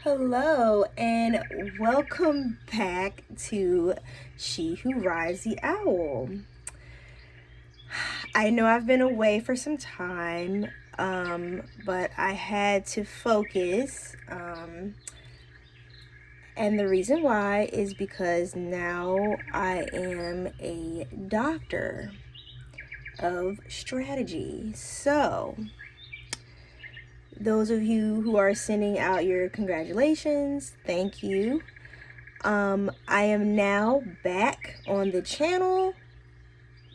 Hello and welcome back to She Who Rides the Owl. I know I've been away for some time, but I had to focus. And the reason why is because now I am a doctor of strategy. So, those of you who are sending out your congratulations, thank you. I am now back on the channel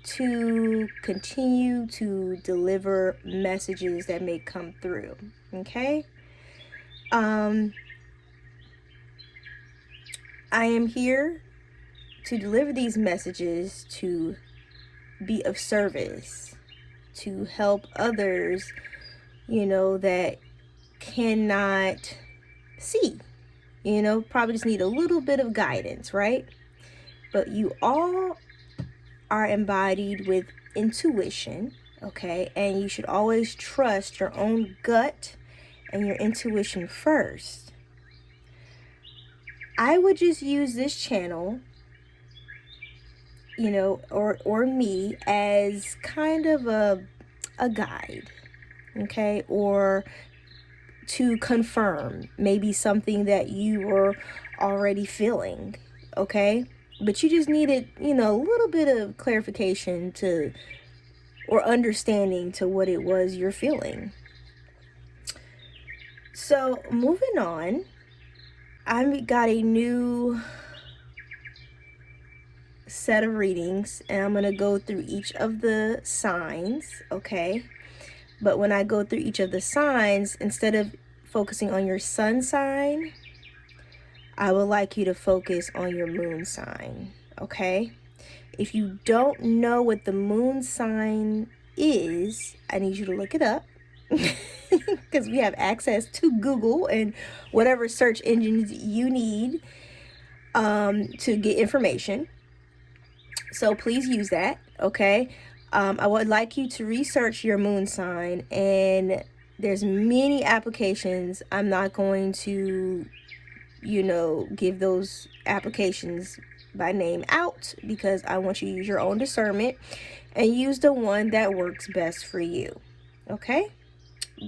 to continue to deliver messages that may come through. Okay. I am here to deliver these messages to be of service, to help others, that cannot see, probably just need a little bit of guidance, right? But you all are embodied with intuition, okay? And you should always trust your own gut and your intuition first. I would just use this channel, or me as kind of a guide, okay? Or to confirm maybe something that you were already feeling, okay? But you just needed, a little bit of clarification or understanding to what it was you're feeling. So moving on, I've got a new set of readings and I'm going to go through each of the signs, okay? But when I go through each of the signs, instead of focusing on your sun sign, I would like you to focus on your moon sign, okay? If you don't know what the moon sign is, I need you to look it up because we have access to Google and whatever search engines you need to get information. So please use that, okay? I would like you to research your moon sign, and there's many applications. I'm not going to give those applications by name out because I want you to use your own discernment and use the one that works best for you, okay?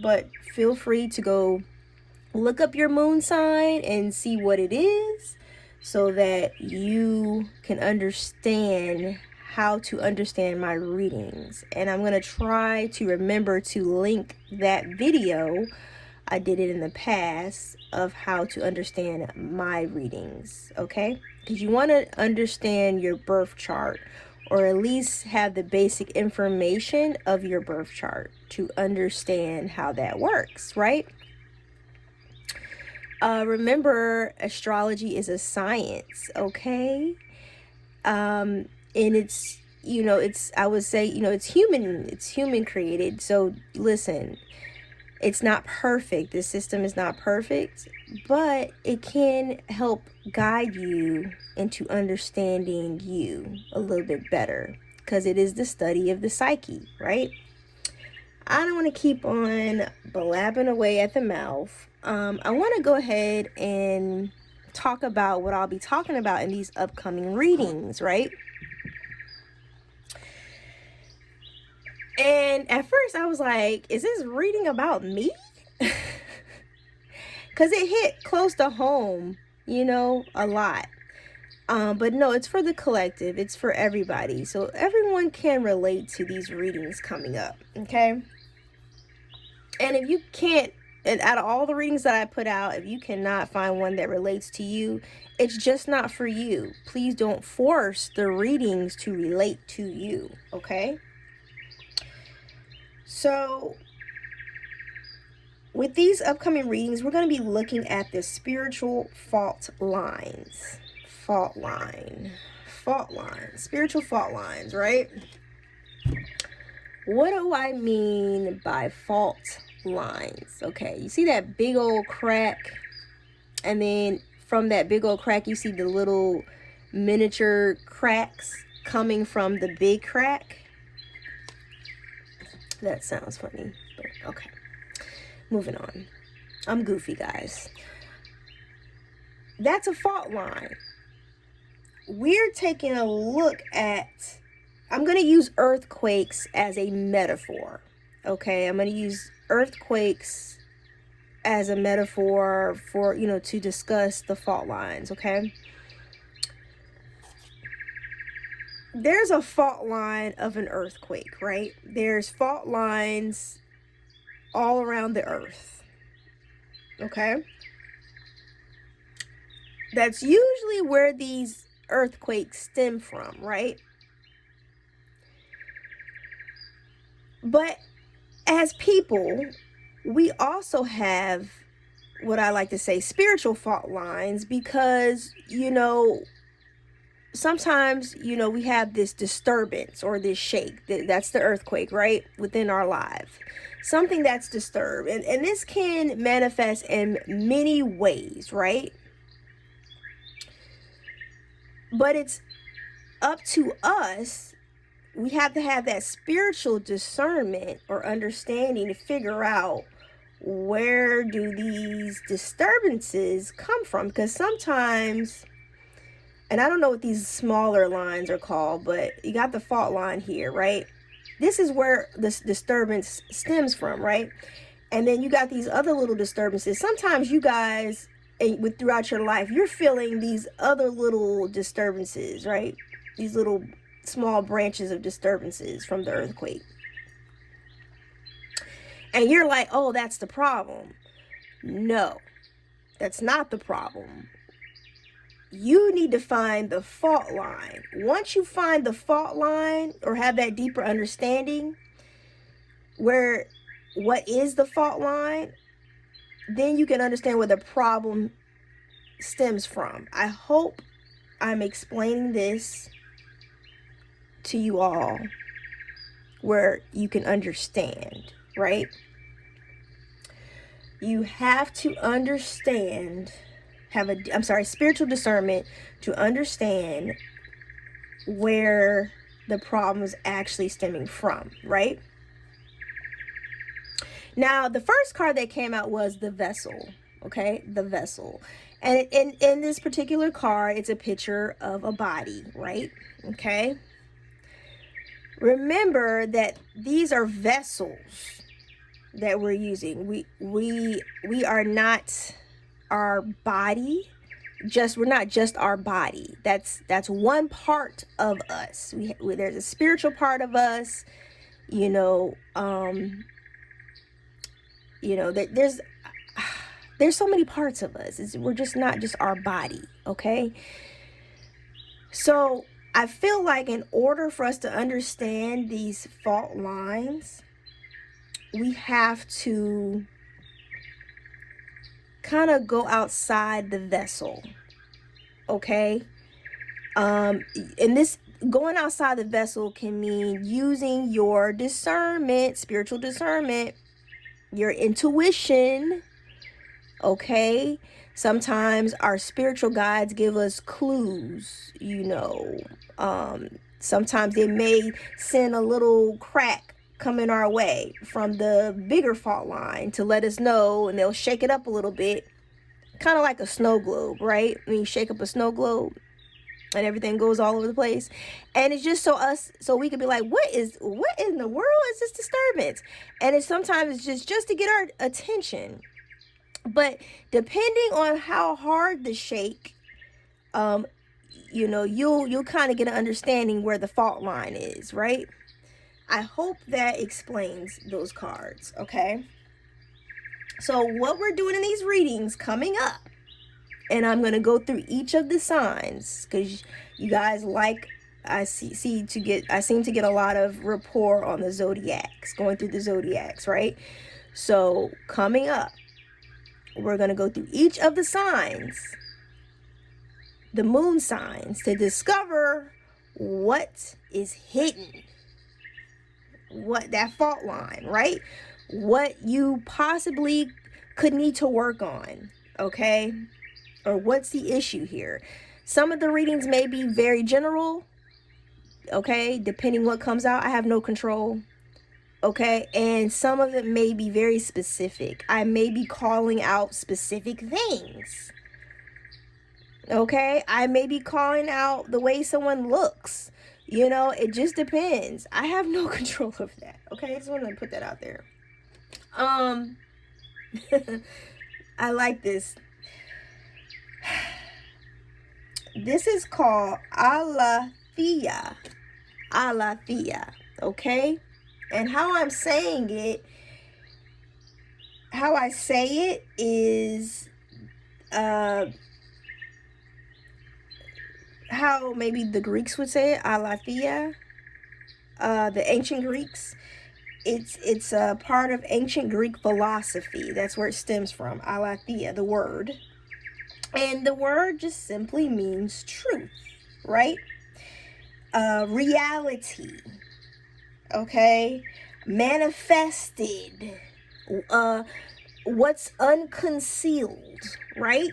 But feel free to go look up your moon sign and see what it is so that you can understand how to understand my readings. And I'm going to try to remember to link that video. I did it in the past of how to understand my readings, okay? Because you want to understand your birth chart, or at least have the basic information of your birth chart to understand how that works, right? Remember, astrology is a science, okay? And it's, I would say, it's human created. So listen, it's not perfect. The system is not perfect, but it can help guide you into understanding you a little bit better because it is the study of the psyche, right? I don't want to keep on blabbing away at the mouth. I want to go ahead and talk about what I'll be talking about in these upcoming readings, right? And at first I was like, is this reading about me? Because it hit close to home, a lot. But no, it's for the collective. It's for everybody. So everyone can relate to these readings coming up, okay? And if you can't, and out of all the readings that I put out, if you cannot find one that relates to you, it's just not for you. Please don't force the readings to relate to you, okay? So with these upcoming readings, we're going to be looking at the spiritual fault lines. Fault line, spiritual fault lines, right? What do I mean by fault lines? Okay, you see that big old crack, and then from that big old crack, you see the little miniature cracks coming from the big crack. That sounds funny, but okay. Moving on. I'm goofy, guys. that's a fault line. We're taking a look at, I'm going to use earthquakes as a metaphor. Okay, I'm going to use earthquakes as a metaphor for, to discuss the fault lines, okay? There's a fault line of an earthquake, right? There's fault lines all around the earth, okay? That's usually where these earthquakes stem from, right? But as people, we also have what I like to say spiritual fault lines, because sometimes we have this disturbance or this shake, that's the earthquake, right, within our lives, something that's disturbed, and this can manifest in many ways, right? But it's up to us. We have to have that spiritual discernment or understanding to figure out, where do these disturbances come from? Because sometimes, and I don't know what these smaller lines are called, but you got the fault line here, right? This is where this disturbance stems from, right? And then you got these other little disturbances. Sometimes you guys, throughout your life, you're feeling these other little disturbances, right? These little small branches of disturbances from the earthquake. And you're like, oh, that's the problem. No, that's not the problem. You need to find the fault line. Once you find the fault line or have that deeper understanding where what is the fault line, then you can understand where the problem stems from. I hope I'm explaining this to you all where you can understand, right? You have to understand, spiritual discernment to understand where the problem is actually stemming from, right? Now, the first card that came out was the vessel, okay? The vessel. And in this particular card, it's a picture of a body, right? Okay? Remember that these are vessels that we're using. We are not our body. We're not just our body. That's one part of us. There's a spiritual part of us, that there's so many parts of us. We're just not just our body, okay? So I feel like in order for us to understand these fault lines, we have to kind of go outside the vessel, okay? And this going outside the vessel can mean using your discernment, spiritual discernment, your intuition, okay? Sometimes our spiritual guides give us clues, sometimes they may send a little crack coming our way from the bigger fault line to let us know, and they'll shake it up a little bit, kind of like a snow globe, right? When you shake up a snow globe and everything goes all over the place, and it's just so we can be like, what in the world is this disturbance? And sometimes it's just to get our attention. But depending on how hard the shake, you'll kind of get an understanding where the fault line is, right? I hope that explains those cards, okay? So what we're doing in these readings coming up, and I'm going to go through each of the signs, because you guys I seem to get a lot of rapport on the zodiacs, going through the zodiacs, right? So coming up, we're going to go through each of the signs, the moon signs, to discover what is hidden, what that fault line, right? What you possibly could need to work on, okay? Or what's the issue here? Some of the readings may be very general, okay? Depending what comes out, I have no control, okay? And some of it may be very specific. I may be calling out specific things, Okay, I may be calling out the way someone looks. You know, it just depends. I have no control of that. Okay, I just want to put that out there. I like this. This is called aletheia. Aletheia. Okay, and how I'm saying it, how I say it is how maybe the Greeks would say it, aletheia. The ancient Greeks. It's a part of ancient Greek philosophy. That's where it stems from, aletheia, the word. And the word just simply means truth, right? Reality, okay? Manifested, what's unconcealed, right?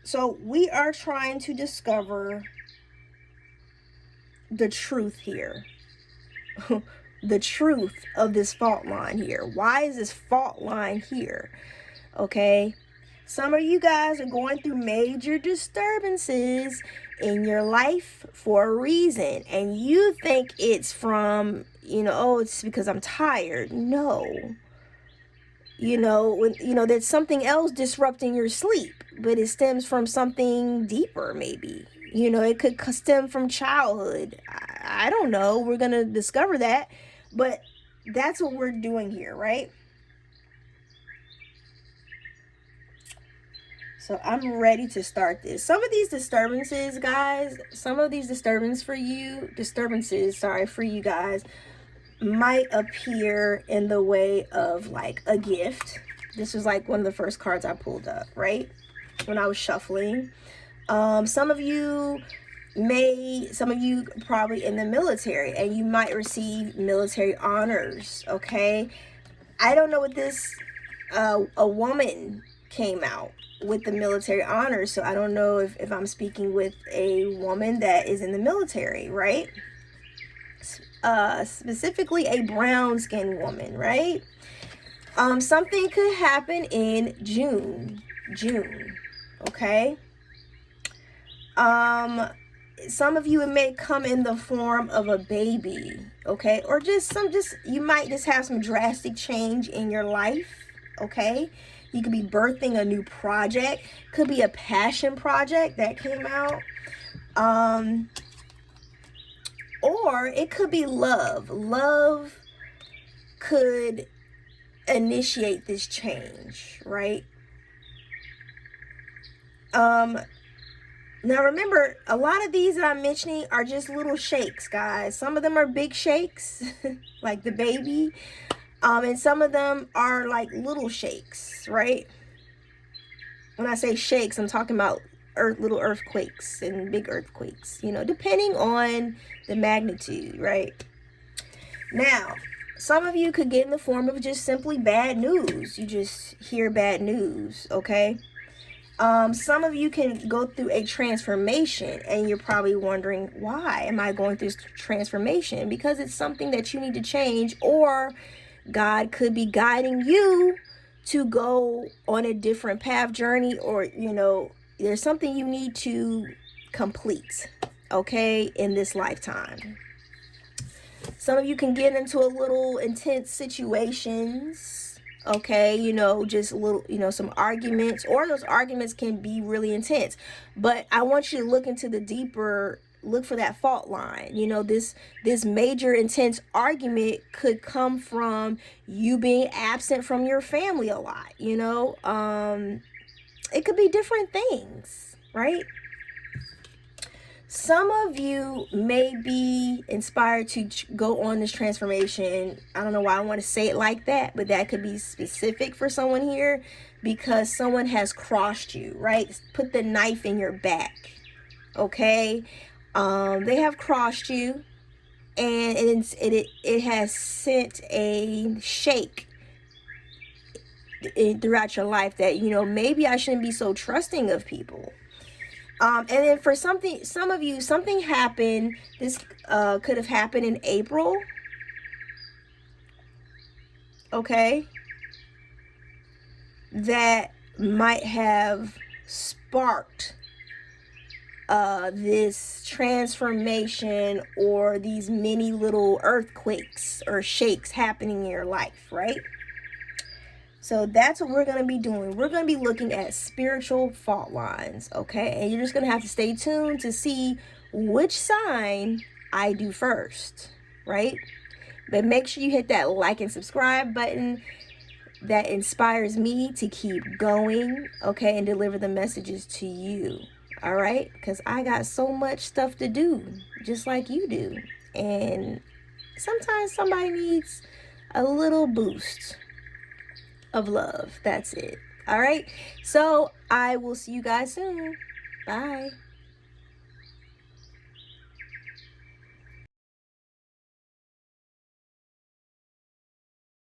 So we are trying to discover the truth here. The truth of this fault line here. Why is this fault line here? Okay, some of you guys are going through major disturbances in your life for a reason, and you think it's from, oh, it's because I'm tired. No, there's something else disrupting your sleep, but it stems from something deeper. Maybe it could stem from childhood. I don't know, we're gonna discover that, but that's what we're doing here, right? So I'm ready to start this. Some of these disturbances, guys, for you guys might appear in the way of like a gift. This was like one of the first cards I pulled up, right? When I was shuffling. Some of you probably in the military, and you might receive military honors, okay? I don't know what this, a woman came out with the military honors, so I don't know if I'm speaking with a woman that is in the military, right? Specifically a brown skinned woman, right? Something could happen in June, okay? Some of you, it may come in the form of a baby, okay? Or you might just have some drastic change in your life, okay? You could be birthing a new project. Could be a passion project that came out. Or it could be love. Love could initiate this change, right? Now remember, a lot of these that I'm mentioning are just little shakes, guys. Some of them are big shakes, like the baby. And some of them are like little shakes, right? When I say shakes, I'm talking about little earthquakes and big earthquakes, depending on the magnitude, right? Now, some of you could get in the form of just simply bad news. You just hear bad news, okay? Some of you can go through a transformation, and you're probably wondering, why am I going through this transformation? Because it's something that you need to change, or God could be guiding you to go on a different path, journey, or there's something you need to complete, okay, in this lifetime. Some of you can get into a little intense situations, okay, just a little, some arguments, or those arguments can be really intense. But I want you to look into the deeper, look for that fault line. This major intense argument could come from you being absent from your family a lot. It could be different things, right? Some of you may be inspired to go on this transformation. I don't know why I want to say it like that, but that could be specific for someone here, because someone has crossed you, right? Put the knife in your back, okay? They have crossed you, and it has sent a shake throughout your life that, maybe I shouldn't be so trusting of people. And then for some of you, something happened. This could have happened in April. Okay. That might have sparked this transformation or these mini little earthquakes or shakes happening in your life, right? So that's what we're going to be doing. We're going to be looking at spiritual fault lines, okay? And you're just going to have to stay tuned to see which sign I do first, right? But make sure you hit that like and subscribe button. That inspires me to keep going, okay, and deliver the messages to you, all right? Because I got so much stuff to do, just like you do. And sometimes somebody needs a little boost of love. That's it. All right. So I will see you guys soon. Bye.